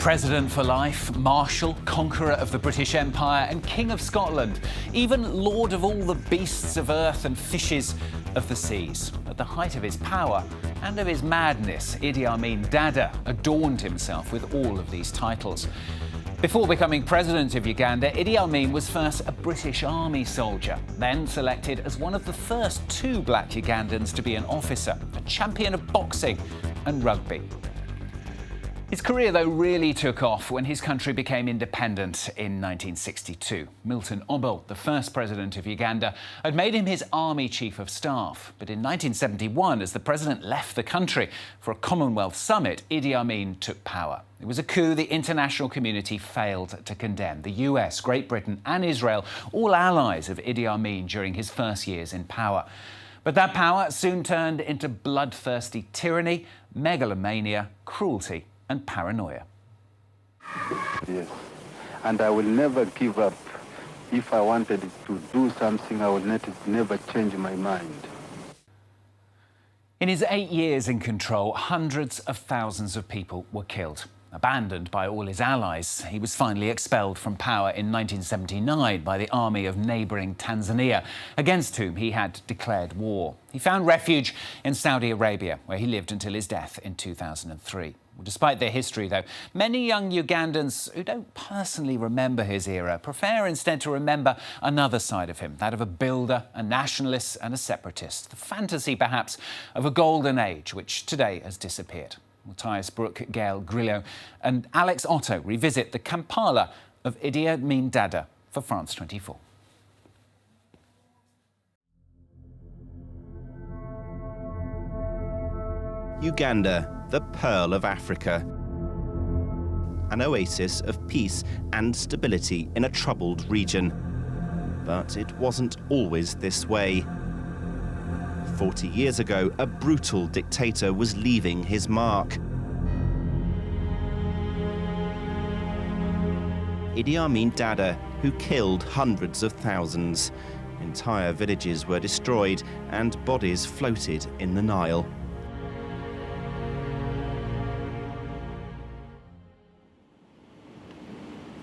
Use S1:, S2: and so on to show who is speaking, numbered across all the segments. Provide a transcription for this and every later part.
S1: President for life, Marshal, conqueror of the British Empire and King of Scotland, even Lord of all the beasts of earth and fishes of the seas. At the height of his power and of his madness, Idi Amin Dada adorned himself with all of these titles. Before becoming president of Uganda, Idi Amin was first a British Army soldier, then selected as one of the first 2 black Ugandans to be an officer, a champion of boxing and rugby. His career, though, really took off when his country became independent in 1962. Milton Obote, the first president of Uganda, had made him his army chief of staff. But in 1971, as the president left the country for a Commonwealth summit, Idi Amin took power. It was a coup the international community failed to condemn. The US, Great Britain and Israel, all allies of Idi Amin during his first years in power. But that power soon turned into bloodthirsty tyranny, megalomania, cruelty and paranoia.
S2: Yes, and I will never give up. If I wanted to do something, I would never change my mind.
S1: In his 8 years in control, hundreds of thousands of people were killed. Abandoned by all his allies, he was finally expelled from power in 1979 by the army of neighbouring Tanzania, against whom he had declared war. He found refuge in Saudi Arabia, where he lived until his death in 2003. Despite their history, though, many young Ugandans who don't personally remember his era prefer instead to remember another side of him, that of a builder, a nationalist and a separatist. The fantasy, perhaps, of a golden age, which today has disappeared. Matthias Brook, Gail Grillo and Alex Otto revisit the Kampala of Idi Amin Dada for France 24.
S3: Uganda, the pearl of Africa. An oasis of peace and stability in a troubled region. But it wasn't always this way. 40 years ago, a brutal dictator was leaving his mark. Idi Amin Dada, who killed hundreds of thousands. Entire villages were destroyed and bodies floated in the Nile.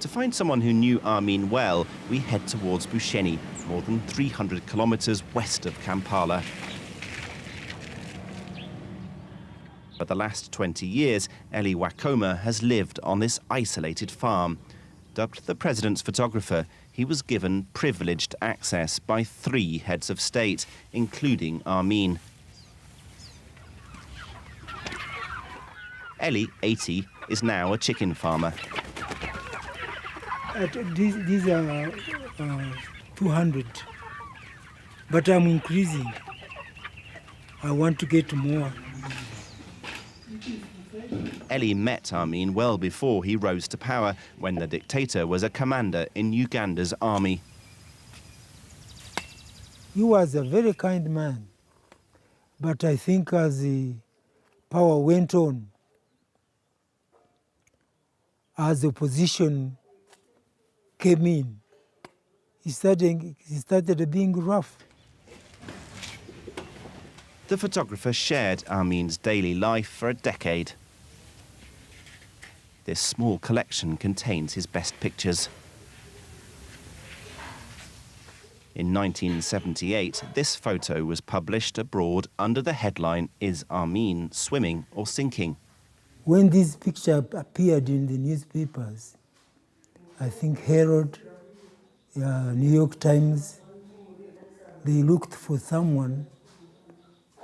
S3: To find someone who knew Amin well, we head towards Busheni, more than 300 kilometers west of Kampala. For the last 20 years, Eli Wakoma has lived on this isolated farm. Dubbed the president's photographer, he was given privileged access by 3 heads of state, including Amin. Eli, 80, is now a chicken farmer.
S4: These are 200, but I'm increasing. I want to get more.
S3: Eli met Amin well before he rose to power, when the dictator was a commander in Uganda's army.
S4: He was a very kind man, but I think as the power went on, as the opposition came in, he started being rough.
S3: The photographer shared Amin's daily life for a decade. This small collection contains his best pictures. In 1978, this photo was published abroad under the headline, "Is Amin Swimming or Sinking?"
S4: When this picture appeared in the newspapers, I think Herald, New York Times, they looked for someone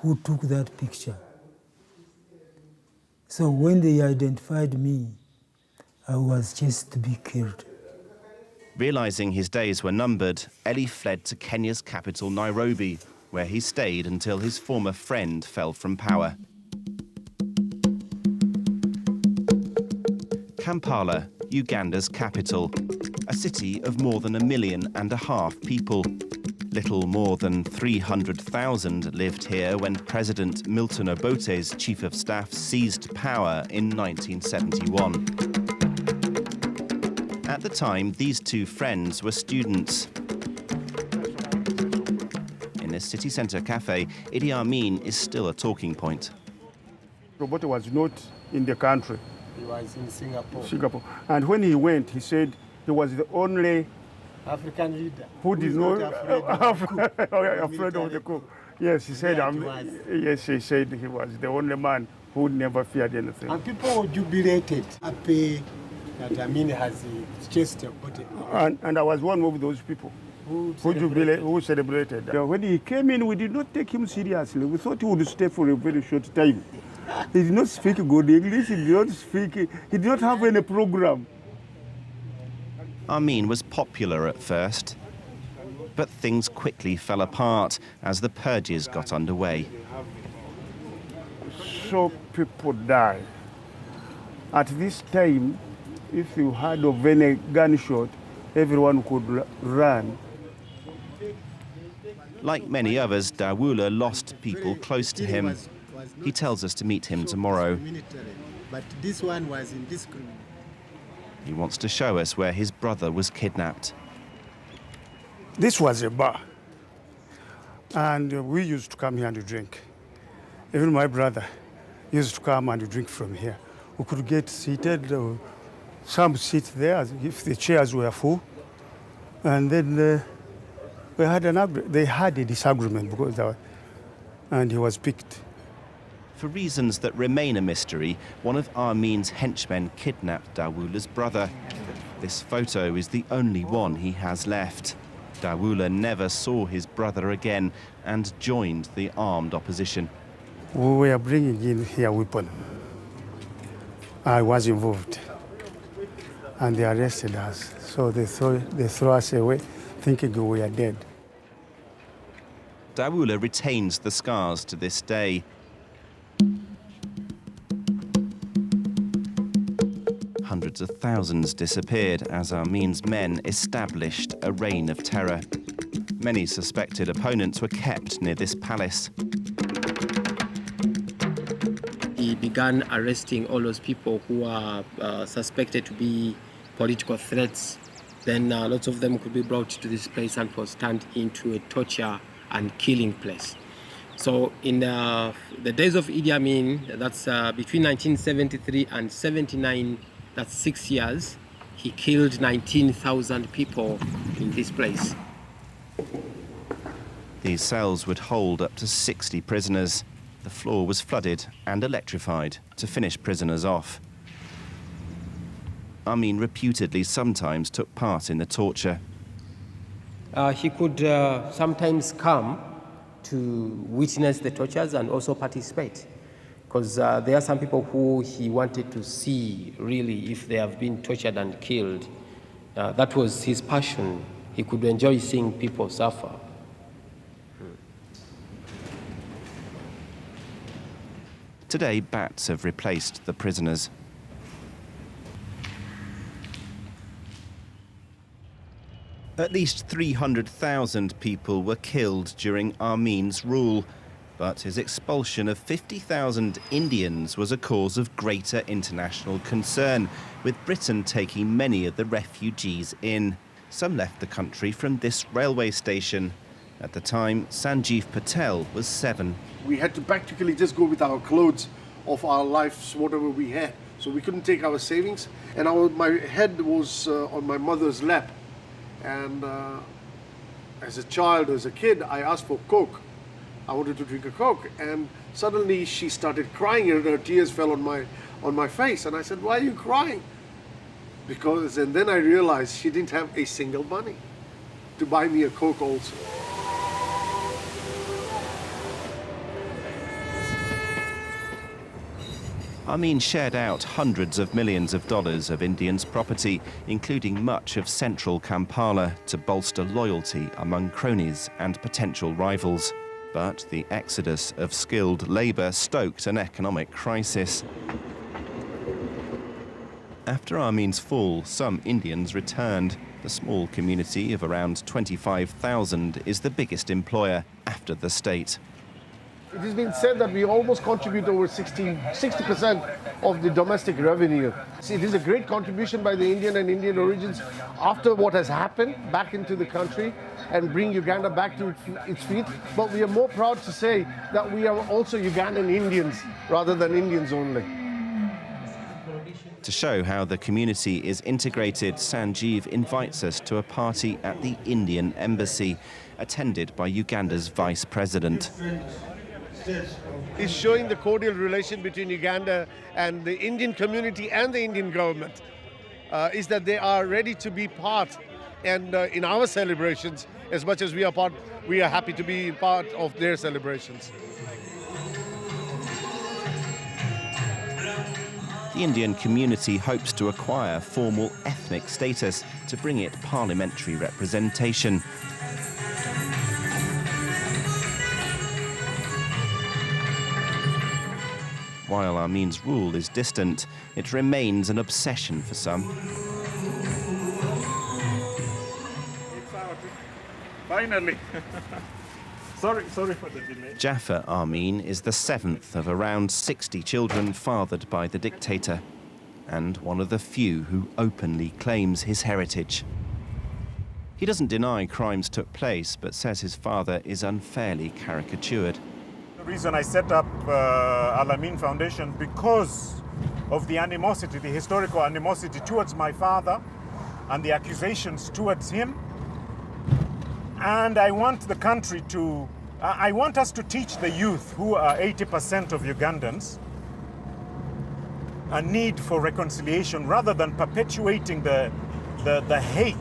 S4: who took that picture. So when they identified me, I was just to be killed.
S3: Realizing his days were numbered, Eli fled to Kenya's capital, Nairobi, where he stayed until his former friend fell from power. Kampala, Uganda's capital, a city of more than 1.5 million people. Little more than 300,000 lived here when President Milton Obote's chief of staff seized power in 1971. At the time, these 2 friends were students. In this city centre cafe, Idi Amin is still a talking point.
S5: Obote was not in the country. was in Singapore.
S6: Singapore. And when he went, he said he was the only
S5: African leader
S6: who did not
S5: afraid of the coup.
S6: Yes, he said.
S5: Yeah, he was.
S6: Yes, he said he was the only man who never feared anything.
S5: And people jubilated, happy that Amin has chased a body.
S6: And I was one of those people who celebrated. When he came in, we did not take him seriously. We thought he would stay for a very short time. He did not speak good English. He did not have any program.
S3: Amin was popular at first, but things quickly fell apart as the purges got underway.
S6: So people died. At this time, if you heard of any gunshot, everyone could run.
S3: Like many others, Dawula lost people close to him. He tells us to meet him tomorrow.
S5: But this one was indiscriminate.
S3: He wants to show us where his brother was kidnapped.
S6: This was a bar, and we used to come here and drink. Even my brother used to come and drink from here. We could get seated, some sit there if the chairs were full, and then they had a disagreement because and he was picked.
S3: For reasons that remain a mystery, one of Amin's henchmen kidnapped Dawula's brother. This photo is the only one he has left. Dawula never saw his brother again and joined the armed opposition.
S6: We were bringing in here weapon. I was involved, and they arrested us. So they throw us away, thinking we were dead.
S3: Dawula retains the scars to this day. Hundreds of thousands disappeared as Amin's men established a reign of terror. Many suspected opponents were kept near this palace.
S7: He began arresting all those people who are suspected to be political threats. Then lots of them could be brought to this place and was turned into a torture and killing place. So in the days of Idi Amin, that's between 1973 and 79, that's 6 years, he killed 19,000 people in this place.
S3: These cells would hold up to 60 prisoners. The floor was flooded and electrified to finish prisoners off. Amin reputedly sometimes took part in the torture.
S7: He could sometimes come to witness the tortures and also participate, because there are some people who he wanted to see really if they have been tortured and killed. That was his passion. He could enjoy seeing people suffer.
S3: Today, bats have replaced the prisoners. At least 300,000 people were killed during Amin's rule, but his expulsion of 50,000 Indians was a cause of greater international concern, with Britain taking many of the refugees in. Some left the country from this railway station. At the time, Sanjeev Patel was 7.
S8: We had to practically just go with our clothes of our lives, whatever we had. So we couldn't take our savings. And my head was on my mother's lap. And as a child, as a kid, I asked for Coke. I wanted to drink a Coke. And suddenly she started crying and her tears fell on my face. And I said, "Why are you crying?" And then I realized she didn't have a single money to buy me a Coke also.
S3: Amin shared out hundreds of millions of dollars of Indians' property, including much of central Kampala, to bolster loyalty among cronies and potential rivals. But the exodus of skilled labour stoked an economic crisis. After Amin's fall, some Indians returned. The small community of around 25,000 is the biggest employer after the state.
S8: It has been said that we almost contribute over 60% of the domestic revenue. It is a great contribution by the Indian and Indian origins after what has happened back into the country and bring Uganda back to its feet. But we are more proud to say that we are also Ugandan Indians rather than Indians only.
S3: To show how the community is integrated, Sanjeev invites us to a party at the Indian embassy, attended by Uganda's vice president.
S8: Is showing the cordial relation between Uganda and the Indian community and the Indian government, is that they are ready to be part, and in our celebrations, as much as we are happy to be part of their celebrations.
S3: The Indian community hopes to acquire formal ethnic status to bring it parliamentary representation. While Amin's rule is distant, it remains an obsession for some.
S9: Finally. Sorry for the delay.
S3: Jaffer Amin is the seventh of around 60 children fathered by the dictator, and one of the few who openly claims his heritage. He doesn't deny crimes took place, but says his father is unfairly caricatured.
S9: The reason I set up Al Amin Foundation, because of the animosity, the historical animosity towards my father and the accusations towards him. And I want the country to, I want us to teach the youth, who are 80% of Ugandans, a need for reconciliation rather than perpetuating the hate.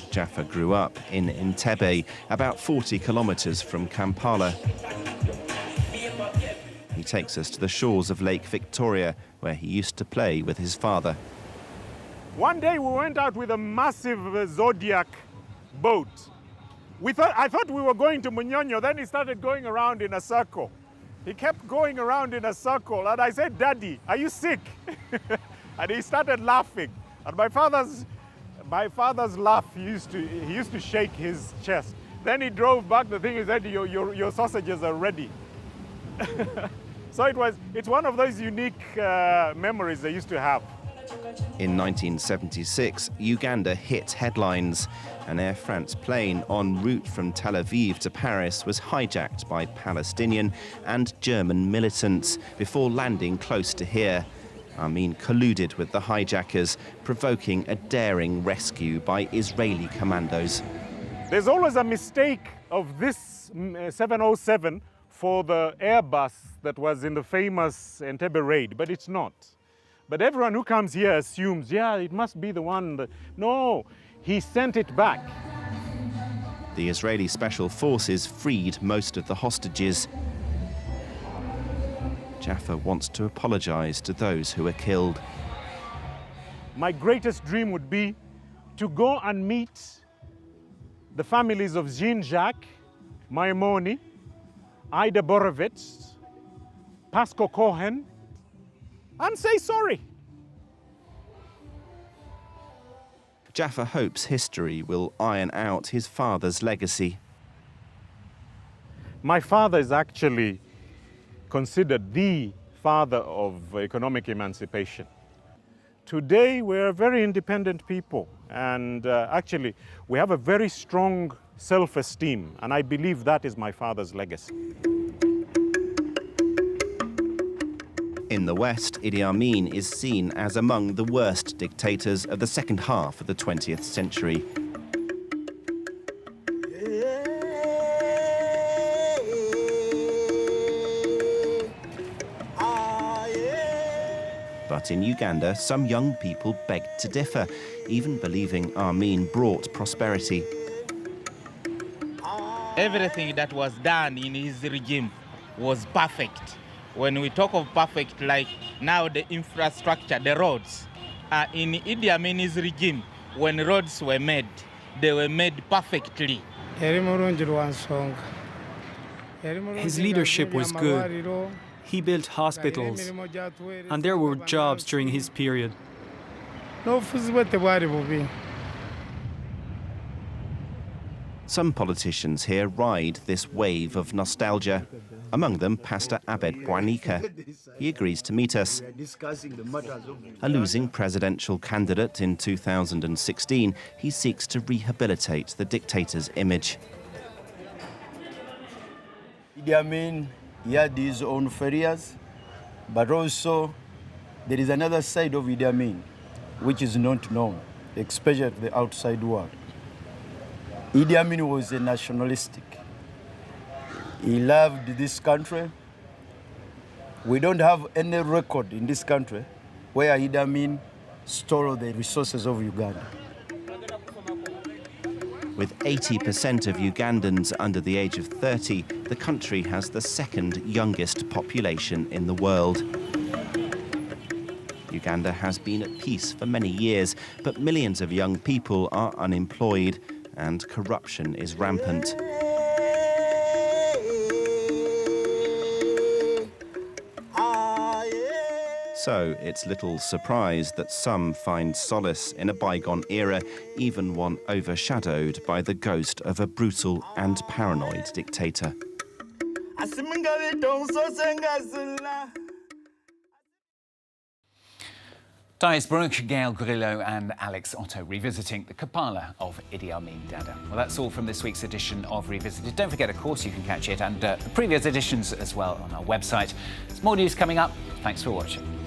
S3: Jaffer grew up in Entebbe, about 40 kilometers from Kampala. He takes us to the shores of Lake Victoria, where he used to play with his father.
S9: One day we went out with a massive Zodiac boat. I thought we were going to Munyonyo, then he started going around in a circle. He kept going around in a circle, and I said, "Daddy, are you sick?" And he started laughing. And my father's laugh, he used to shake his chest. Then he drove back the thing, he said, your sausages are ready. So it's one of those unique memories they used to have.
S3: In 1976, Uganda hit headlines. An Air France plane en route from Tel Aviv to Paris was hijacked by Palestinian and German militants before landing close to here. Amin colluded with the hijackers, provoking a daring rescue by Israeli commandos.
S9: There's always a mistake of this 707 for the Airbus that was in the famous Entebbe raid, but it's not. But everyone who comes here assumes, yeah, it must be the one. No, he sent it back.
S3: The Israeli special forces freed most of the hostages. Jaffer wants to apologize to those who were killed.
S9: My greatest dream would be to go and meet the families of Jean-Jacques, Maimoni, Ida Borovitz, Pasco Cohen, and say sorry.
S3: Jaffer hopes history will iron out his father's legacy.
S9: My father is actually considered the father of economic emancipation. Today, we're a very independent people, and actually, we have a very strong self-esteem, and I believe that is my father's legacy.
S3: In the West, Idi Amin is seen as among the worst dictators of the second half of the 20th century. But in Uganda, some young people begged to differ, even believing Amin brought prosperity.
S10: Everything that was done in his regime was perfect. When we talk of perfect, like now the infrastructure, the roads, in Idi Amin's regime, when roads were made, they were made perfectly.
S11: His leadership was good. He built hospitals, and there were jobs during his period.
S3: Some politicians here ride this wave of nostalgia. Among them, Pastor Abed Bwanika. He agrees to meet us. A losing presidential candidate in 2016, he seeks to rehabilitate the dictator's image.
S12: Idi Amin, he had his own failures, but also there is another side of Idi Amin which is not known, especially to the outside world. Idi Amin was a nationalistic. He loved this country. We don't have any record in this country where Idi Amin stole the resources of Uganda.
S3: With 80% of Ugandans under the age of 30, the country has the second youngest population in the world. Uganda has been at peace for many years, but millions of young people are unemployed and corruption is rampant. So it's little surprise that some find solace in a bygone era, even one overshadowed by the ghost of a brutal and paranoid dictator.
S1: Thais Brooke, Gail Grillo and Alex Otto revisiting the Kapala of Idi Amin Dada. Well, that's all from this week's edition of Revisited. Don't forget, of course, you can catch it and the previous editions as well on our website. There's more news coming up. Thanks for watching.